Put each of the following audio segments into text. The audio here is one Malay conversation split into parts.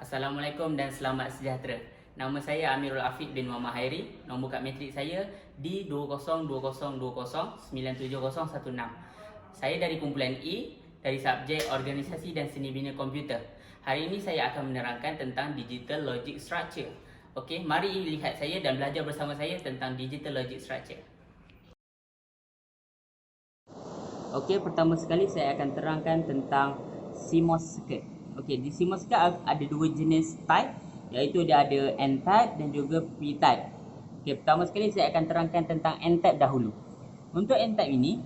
Assalamualaikum dan selamat sejahtera. Nama saya Amirul Afiq bin Muhammad Hairi. Nombor kad matrik saya di 2020097016. Saya dari kumpulan E dari subjek Organisasi dan Seni Bina Komputer. Hari ini saya akan menerangkan tentang Digital Logic Structure. Okey, mari lihat saya dan belajar bersama saya tentang Digital Logic Structure. Okey, pertama sekali saya akan terangkan tentang CMOS circuit. Okey, di CMOS circuit ada dua jenis type, iaitu dia ada N-type dan juga P-type. Okey, pertama sekali saya akan terangkan tentang N-type dahulu. Untuk N-type ini,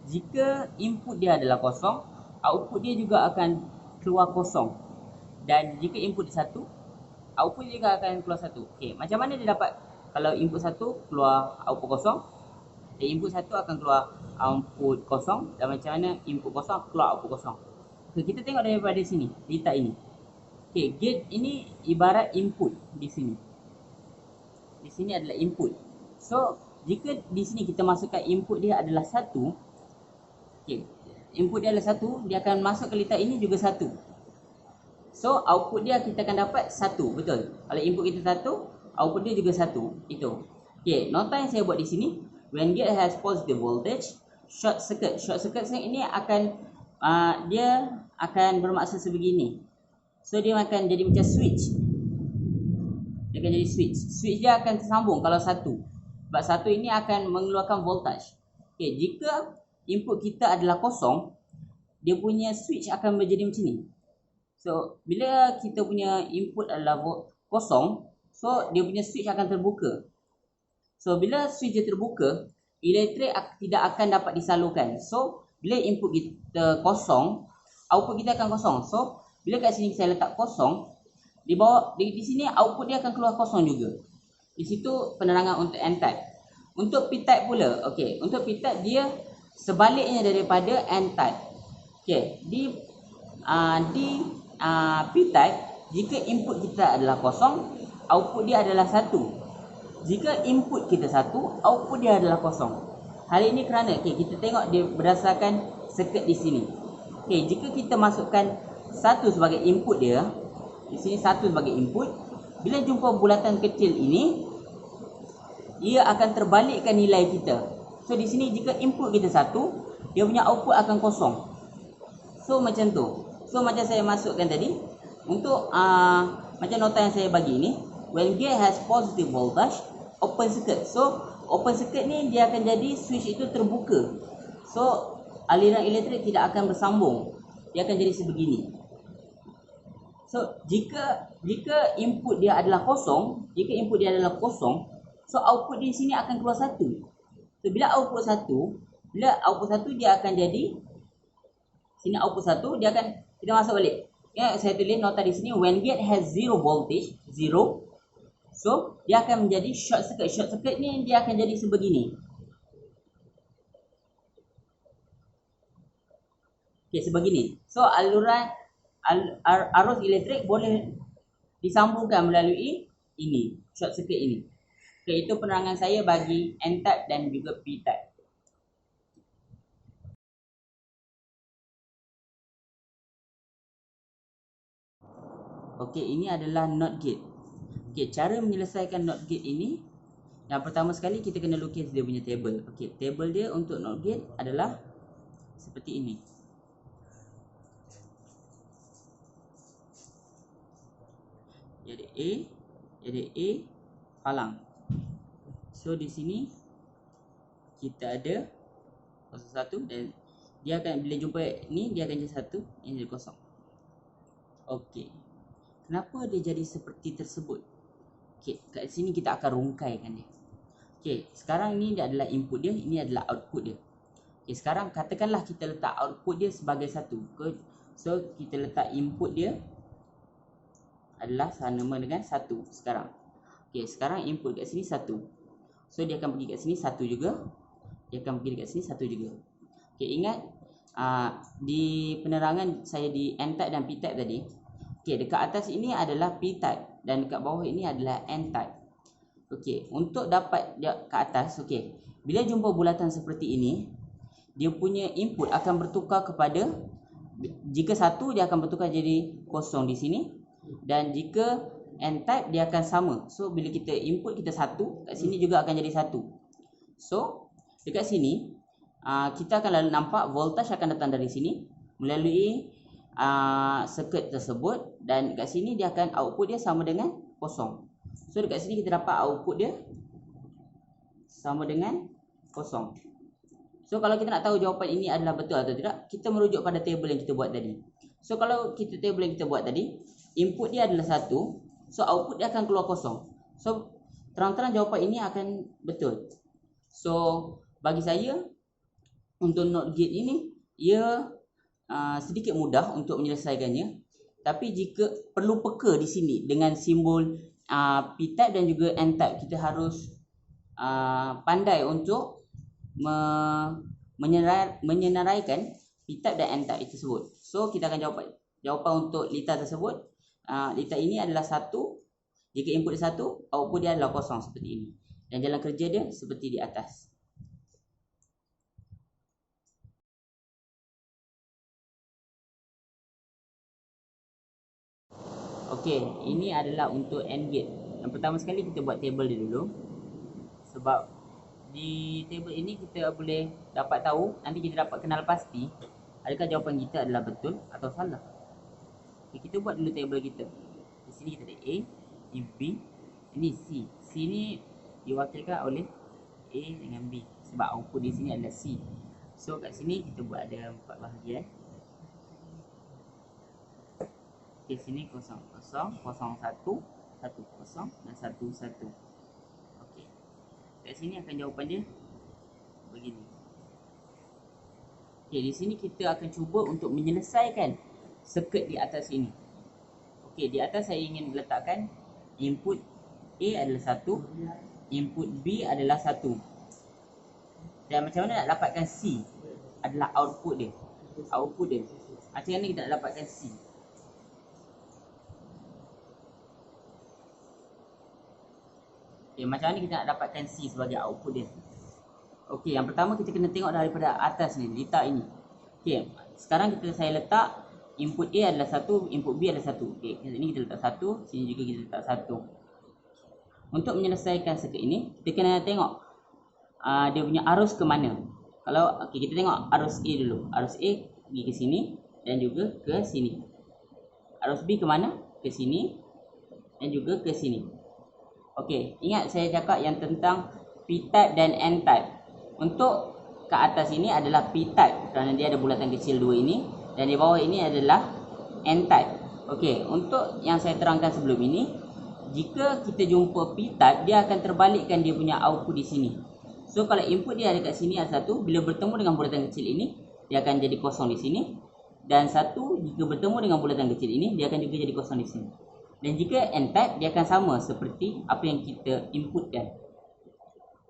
jika input dia adalah kosong, output dia juga akan keluar kosong. Dan jika input dia satu, output dia juga akan keluar satu. Okey, macam mana dia dapat kalau input satu keluar output kosong? Dan input satu akan keluar output kosong, dan macam mana input kosong keluar output kosong. Okay, kita tengok daripada sini, letak ini. Okay, gate ini ibarat input di sini. Di sini adalah input. So, jika di sini kita masukkan input dia adalah 1, okay, input dia adalah 1, dia akan masuk ke letak ini juga 1. So, output dia kita akan dapat 1, betul. Kalau input kita 1, output dia juga 1. Itu. Okay, nota yang saya buat di sini, when gate has positive voltage, short circuit. Short circuit ini akan dia akan bermaksud sebegini. So dia akan jadi macam switch. Dia akan jadi switch. Switch dia akan tersambung kalau satu. Sebab satu ini akan mengeluarkan voltage. Okay, jika input kita adalah kosong, dia punya switch akan menjadi macam ni. So bila kita punya input adalah kosong, so dia punya switch akan terbuka. So bila switch dia terbuka, elektrik tidak akan dapat disalurkan. So bila input kita kosong, output kita akan kosong. So, bila kat sini saya letak kosong, di bawah di sini output dia akan keluar kosong juga. Di situ penerangan untuk N-type. Untuk P-type pula, okey, untuk P-type dia sebaliknya daripada N-type. Okey, di P-type, jika input kita adalah kosong, output dia adalah 1. Jika input kita 1, output dia adalah kosong. Hal ini kerana kita tengok dia berdasarkan circuit di sini. Jika kita masukkan 1 sebagai input dia, di sini 1 sebagai input, bila jumpa bulatan kecil ini, ia akan terbalikkan nilai kita. So di sini jika input kita 1, dia punya output akan kosong. So macam tu. So macam saya masukkan tadi, untuk macam nota yang saya bagi ni, when gate has positive voltage, open circuit. So open circuit ni dia akan jadi switch itu terbuka. So aliran elektrik tidak akan bersambung. Dia akan jadi sebegini. So jika input dia adalah kosong, so output di sini akan keluar 1. So bila output 1 dia akan jadi sini output 1, dia akan kita masuk balik. Ya, saya tulis nota di sini, when gate has zero voltage, 0. So, dia akan menjadi short circuit. Short circuit ni dia akan jadi sebegini. Okey, sebegini. So, arus elektrik boleh disambungkan melalui ini, short circuit ini. Okey, itu penerangan saya bagi N-type dan juga P-type. Okey, ini adalah NOT gate. Okey, cara menyelesaikan NOT gate ini, yang pertama sekali kita kena lukis dia punya table. Okey, table dia untuk NOT gate adalah seperti ini. Jadi A palang. So di sini kita ada 01 dan dia akan bila jumpa ni dia akan jadi 1, ini jadi kosong. Okey. Kenapa dia jadi seperti tersebut? Okey, kat sini kita akan rungkaikan dia. Okey, sekarang ni dia adalah input dia, ini adalah output dia. Okey, sekarang katakanlah kita letak output dia sebagai 1. So kita letak input dia adalah sama dengan 1 sekarang. Okey, sekarang input kat sini 1. So dia akan pergi kat sini 1 juga. Dia akan pergi kat sini 1 juga. Okey, ingat di penerangan saya di N-type dan P-type tadi. Okey, dekat atas ini adalah P-type dan dekat bawah ini adalah N-type. Okey, untuk dapat dia ke atas, okey, bila jumpa bulatan seperti ini, dia punya input akan bertukar kepada, jika 1 dia akan bertukar jadi kosong di sini. Dan jika n type dia akan sama. So bila kita input kita 1, kat sini juga akan jadi 1. So dekat sini kita akan lalu nampak voltage akan datang dari sini melalui circuit tersebut, dan kat sini dia akan output dia sama dengan kosong. So dekat sini kita dapat output dia sama dengan kosong. So kalau kita nak tahu jawapan ini adalah betul atau tidak, kita merujuk pada table yang kita buat tadi. So kalau table yang kita buat tadi, input dia adalah 1, so output dia akan keluar kosong. So terang-terang jawapan ini akan betul. So bagi saya untuk NOT gate ini, ia sedikit mudah untuk menyelesaikannya. Tapi jika perlu peka di sini dengan simbol p-type dan juga n-type, kita harus pandai untuk menyenaraikan p-type dan n-type tersebut. So kita akan jawapan untuk lita tersebut. Lita ini adalah 1. Jika input dia 1, output dia adalah kosong seperti ini. Dan jalan kerja dia seperti di atas. Okey, ini adalah untuk AND gate. Yang pertama sekali kita buat table dia dulu. Sebab di table ini kita boleh dapat tahu, nanti kita dapat kenal pasti adakah jawapan kita adalah betul atau salah. Okay, kita buat dulu table kita. Di sini kita ada A, ini B, ini C. C ni diwakilkan oleh A dengan B sebab output di sini adalah C. So kat sini kita buat ada 4 bahagian. Okay, sini 0, 0, 0, 1, 1, 0 dan 1, 1. Okey. Kat sini akan jawapan dia begini. Okey, di sini kita akan cuba untuk menyelesaikan circuit di atas ini. Okey, di atas saya ingin letakkan input A adalah 1, input B adalah 1. Dan macam mana nak dapatkan C adalah output dia. Output dia. Macam mana kita nak dapatkan C? Okay, macam mana kita nak dapatkan C sebagai output dia? Okey, yang pertama kita kena tengok daripada atas ni, lita ini. Okey, sekarang saya letak input A adalah 1, input B adalah 1. Okey, sini kita letak 1, sini juga kita letak 1. Untuk menyelesaikan circuit ini, kita kena tengok dia punya arus ke mana. Kalau okey, kita tengok arus A dulu. Arus A pergi ke sini dan juga ke sini. Arus B ke mana? Ke sini dan juga ke sini. Okey, ingat saya cakap yang tentang p-type dan n-type. Untuk ke atas ini adalah p-type kerana dia ada bulatan kecil 2 ini, dan di bawah ini adalah n-type. Okey, untuk yang saya terangkan sebelum ini, jika kita jumpa p-type, dia akan terbalikkan dia punya output di sini. So kalau input dia ada kat sini ada 1, bila bertemu dengan bulatan kecil ini, dia akan jadi kosong di sini. Dan 1 jika bertemu dengan bulatan kecil ini, dia akan juga jadi kosong di sini. Dan jika n-type, dia akan sama seperti apa yang kita inputkan.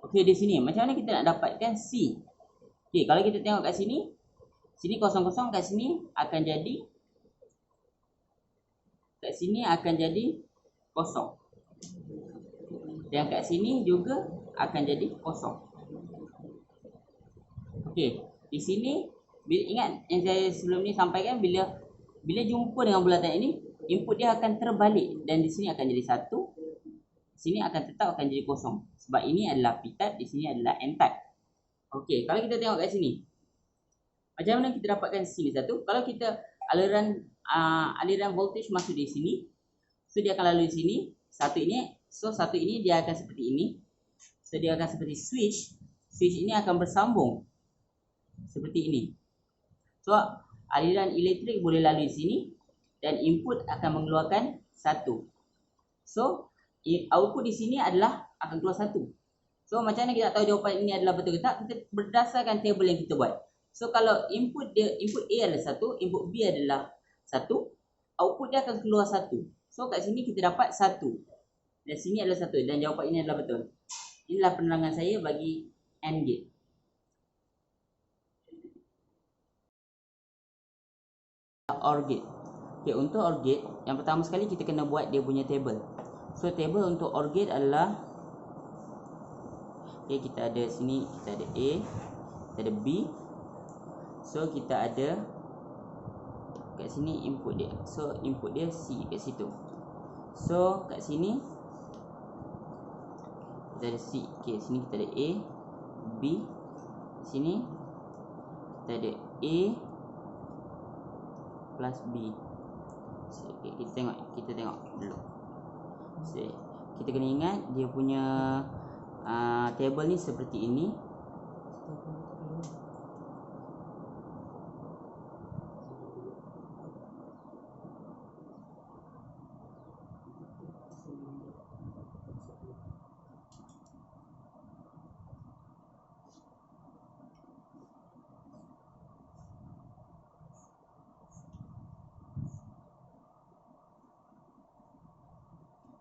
Okey, di sini macam mana kita nak dapatkan C? Okey, kalau kita tengok kat sini, sini kosong-kosong, kat sini akan jadi kosong. Dan kat sini juga akan jadi kosong. Okey, di sini ingat yang saya sebelum ni sampaikan, bila jumpa dengan bulatan ini, input dia akan terbalik dan di sini akan jadi 1. Sini akan tetap akan jadi kosong. Sebab ini adalah p-type, di sini adalah n-type. Okey, kalau kita tengok kat sini, macam mana kita dapatkan sini 1? Kalau kita aliran voltage masuk di sini, so dia akan lalu di sini. Satu ini dia akan seperti ini. So dia akan seperti switch. Switch ini akan bersambung seperti ini. So aliran elektrik boleh lalu di sini dan input akan mengeluarkan 1. So output di sini adalah akan keluar 1. So macam mana kita nak tahu jawapan ini adalah betul ke tak? Kita berdasarkan table yang kita buat. So kalau input A adalah 1, input B adalah 1, output dia akan keluar 1. So kat sini kita dapat 1. Dan sini adalah 1 dan jawapan ini adalah betul. Inilah penerangan saya bagi AND gate. OR gate. Okey, untuk OR gate, yang pertama sekali kita kena buat dia punya table. So table untuk OR gate adalah, okey, kita ada sini, kita ada A, kita ada B. So kita ada kat sini input dia. So input dia C kat situ. So kat sini kita ada C. Okay, sini kita ada A, B. Sini kita ada A plus B. Okay, kita tengok dulu. So, kita kena ingat dia punya table ni seperti ini.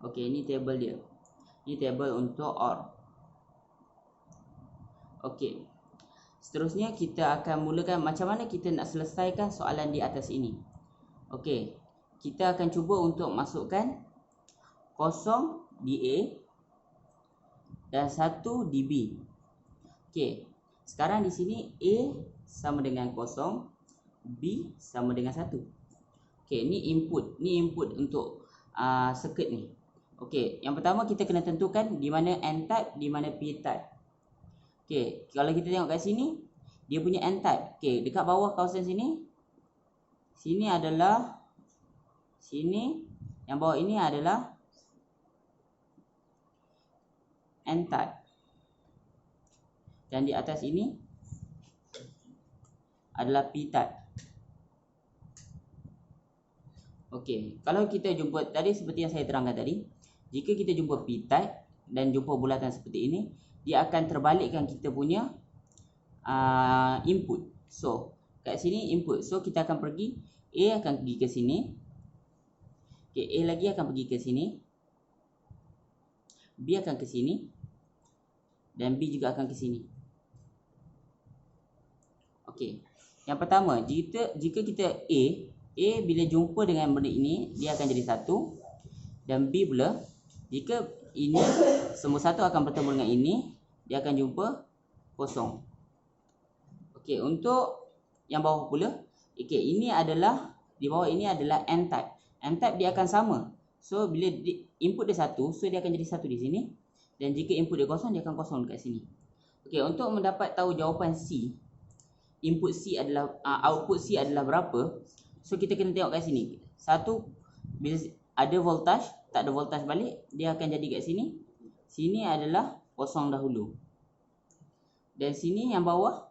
Okey, ini table dia. Ini table untuk OR. Okey. Seterusnya kita akan mulakan macam mana kita nak selesaikan soalan di atas ini. Okey. Kita akan cuba untuk masukkan 0 di A dan 1 di B. Okey. Sekarang di sini A sama dengan 0, B sama dengan 1. Okey, ni input. Ni input untuk circuit ni. Okey, yang pertama kita kena tentukan di mana N-type, di mana P-type. Okey, kalau kita tengok kat sini, dia punya N-type. Okey, dekat bawah kawasan sini, sini adalah, sini, yang bawah ini adalah N-type. Dan di atas ini adalah P-type. Okey, kalau kita jumpa tadi seperti yang saya terangkan tadi, jika kita jumpa P-type dan jumpa bulatan seperti ini, dia akan terbalikkan kita punya input. So, kat sini input. So, kita akan pergi, A akan pergi ke sini. Okay, A lagi akan pergi ke sini. B akan ke sini. Dan B juga akan ke sini. Okey. Yang pertama, jika kita A bila jumpa dengan benda ini, dia akan jadi 1. Dan B pula, jika ini semua satu akan bertemu dengan ini, dia akan jumpa 0. Okey, untuk yang bawah pula, okey, ini adalah di bawah ini adalah N-type. N-type dia akan sama. So bila input dia 1, so dia akan jadi 1 di sini. Dan jika input dia 0, dia akan 0 dekat sini. Okey, untuk mendapat tahu jawapan C, input C adalah output C adalah berapa? So kita kena tengok kat sini. Satu, bila ada voltage, tak ada voltage balik, dia akan jadi kat sini. Sini adalah 0 dahulu. Dan sini yang bawah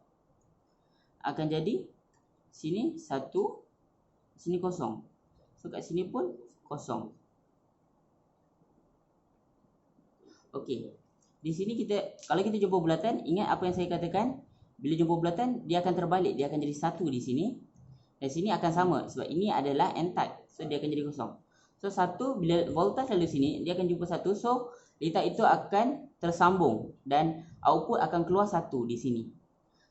akan jadi sini 1, sini 0. So kat sini pun 0. Okey. Di sini kalau kita jumpa bulatan, ingat apa yang saya katakan, bila jumpa bulatan dia akan terbalik, dia akan jadi 1 di sini. Dan sini akan sama sebab ini adalah N-type. So dia akan jadi 0. So 1 bila voltage lalu sini, dia akan jumpa 1. So data itu akan tersambung dan output akan keluar 1 di sini.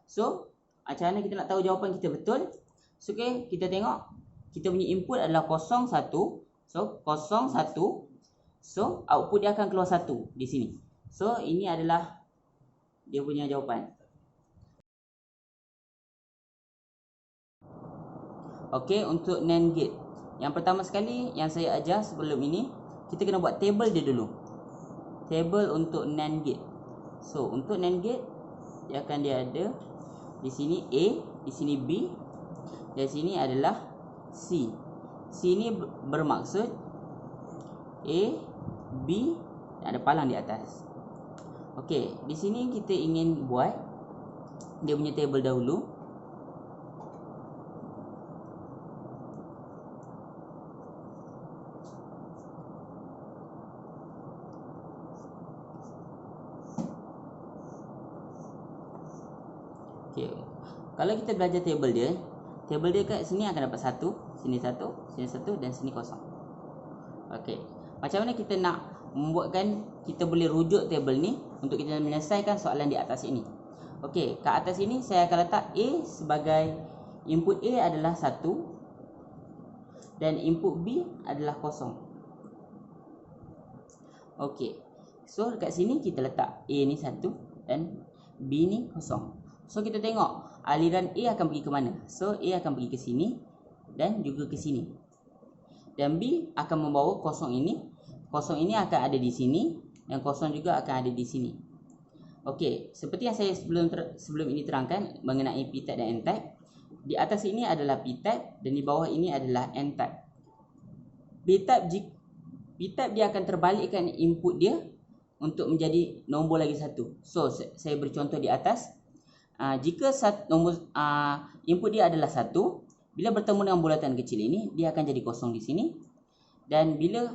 So macam mana kita nak tahu jawapan kita betul? So okay, kita tengok kita punya input adalah 0 1. So 0 1. So output dia akan keluar 1 di sini. So ini adalah dia punya jawapan. Okey, untuk NAND gate. Yang pertama sekali yang saya ajar sebelum ini, kita kena buat table dia dulu. Table untuk NAND gate. So, untuk NAND gate, dia ada di sini A, di sini B, dan sini adalah C. C ni bermaksud A, B, dan ada palang di atas. Okey, di sini kita ingin buat dia punya table dahulu. Okay. Kalau kita belajar table dia kat sini akan dapat 1, sini 1, sini 1 dan sini 0. Okey. Macam mana kita nak membuatkan kita boleh rujuk table ni untuk kita menyelesaikan soalan di atas ini? Okey, kat atas ini saya akan letak A sebagai input A adalah 1 dan input B adalah 0. Okey. So dekat sini kita letak A ni 1 dan B ni 0. So kita tengok aliran A akan pergi ke mana. So A akan pergi ke sini dan juga ke sini. Dan B akan membawa 0 ini kosong ini akan ada di sini dan kosong juga akan ada di sini. Okey, seperti yang saya sebelum ini terangkan mengenai p-type dan n-type. Di atas ini adalah p-type dan di bawah ini adalah n-type. P-type dia akan terbalikkan input dia untuk menjadi nombor lagi satu. So, saya bercontoh di atas. Jika input dia adalah 1, bila bertemu dengan bulatan kecil ini, dia akan jadi kosong di sini. Dan bila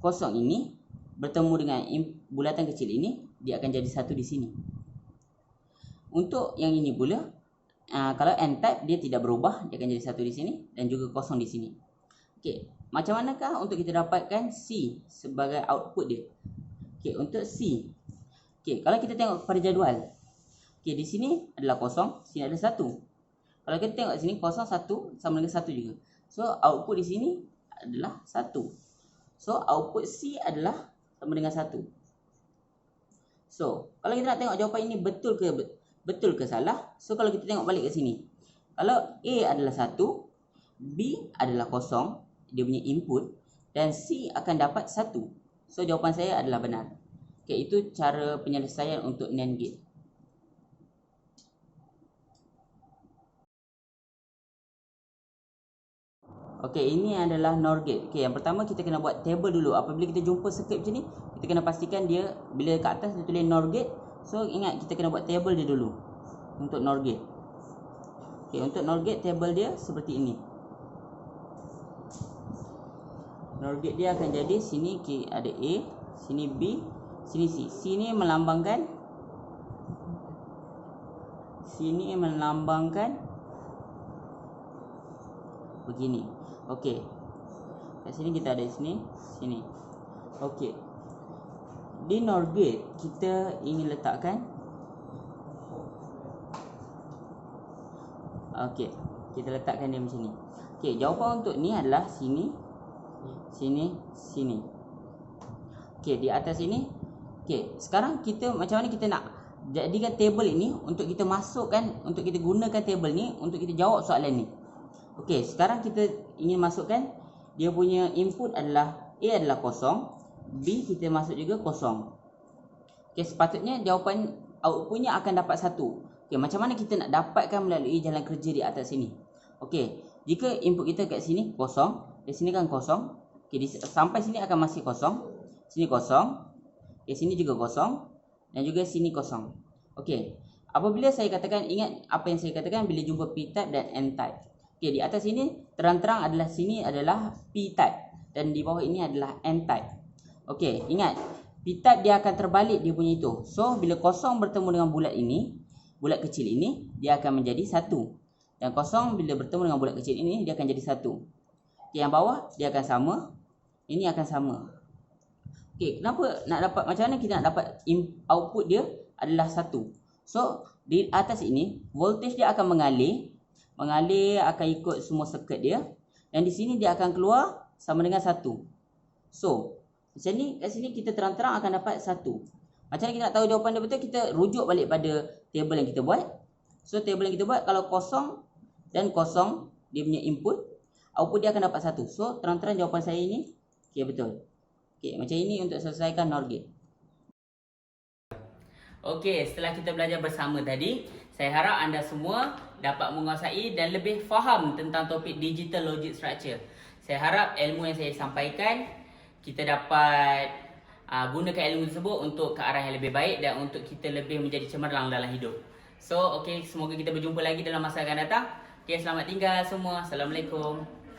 kosong ini bertemu dengan bulatan kecil ini, dia akan jadi 1 di sini. Untuk yang ini pula, kalau n-type dia tidak berubah, dia akan jadi 1 di sini dan juga kosong di sini. Okey, macam manakah untuk kita dapatkan C sebagai output dia? Okey, untuk C. Okey, kalau kita tengok pada jadual. Okey, di sini adalah kosong, sini ada 1. Kalau kita tengok sini kosong 1 sama dengan 1 juga. So, output di sini adalah 1. So, output C adalah sama dengan 1. So, kalau kita nak tengok jawapan ini betul ke salah, so kalau kita tengok balik ke sini. Kalau A adalah 1, B adalah kosong, dia punya input, dan C akan dapat 1. So, jawapan saya adalah benar. Okay, itu cara penyelesaian untuk NAND gate. Okey, ini adalah NOR gate. Okey, yang pertama kita kena buat table dulu. Apabila kita jumpa circuit macam ni, kita kena pastikan dia bila kat atas dia tulis NOR gate. So, ingat kita kena buat table dia dulu untuk NOR gate. Okey, untuk NOR gate table dia seperti ini. NOR gate dia akan jadi sini ada A, sini B, sini C. Sini melambangkan begini. Okey. Kat sini kita ada sini. Okey. Di NOR gate kita ingin letakkan. Okey. Kita letakkan dia macam ni. Okey, jawapan untuk ni adalah sini. Okey, di atas sini. Okey, sekarang kita macam mana kita nak jadikan table ini untuk kita masukkan, untuk kita gunakan table ni untuk kita jawab soalan ni. Okey, sekarang kita ingin masukkan dia punya input adalah A adalah kosong, B kita masuk juga kosong. Okey, sepatutnya jawapan outputnya akan dapat 1. Okey, macam mana kita nak dapatkan melalui jalan kerja di atas sini? Okey, jika input kita kat sini kosong, di sini kan kosong. Okey, sampai sini akan masih kosong. Sini kosong. Okey, sini juga kosong dan juga sini kosong. Okey, apabila saya katakan, ingat apa yang saya katakan bila jumpa p-type dan n-type. Okey, di atas sini terang-terang adalah sini adalah p-type dan di bawah ini adalah n-type. Okey, ingat p-type dia akan terbalik dia punya itu. So, bila kosong bertemu dengan bulat kecil ini, dia akan menjadi 1. Dan kosong bila bertemu dengan bulat kecil ini, dia akan jadi 1. Okey, yang bawah dia akan sama. Ini akan sama. Okey, kenapa nak dapat, macam mana kita nak dapat output dia adalah 1. So, di atas ini voltage dia akan mengalir akan ikut semua circuit dia dan di sini dia akan keluar sama dengan 1. So, macam ni kat sini kita terang-terang akan dapat 1. Macam mana kita nak tahu jawapan dia betul? Kita rujuk balik pada table yang kita buat. So, table yang kita buat kalau kosong dan kosong dia punya input, output dia akan dapat 1. So, terang-terang jawapan saya ini okey, betul. Okey, macam ini untuk selesaikan NOR gate. Okey, setelah kita belajar bersama tadi, saya harap anda semua dapat menguasai dan lebih faham tentang topik digital logic structure. Saya harap ilmu yang saya sampaikan, kita dapat gunakan ilmu tersebut untuk ke arah yang lebih baik dan untuk kita lebih menjadi cemerlang dalam hidup. So, okey, semoga kita berjumpa lagi dalam masa akan datang. Okey, selamat tinggal semua. Assalamualaikum.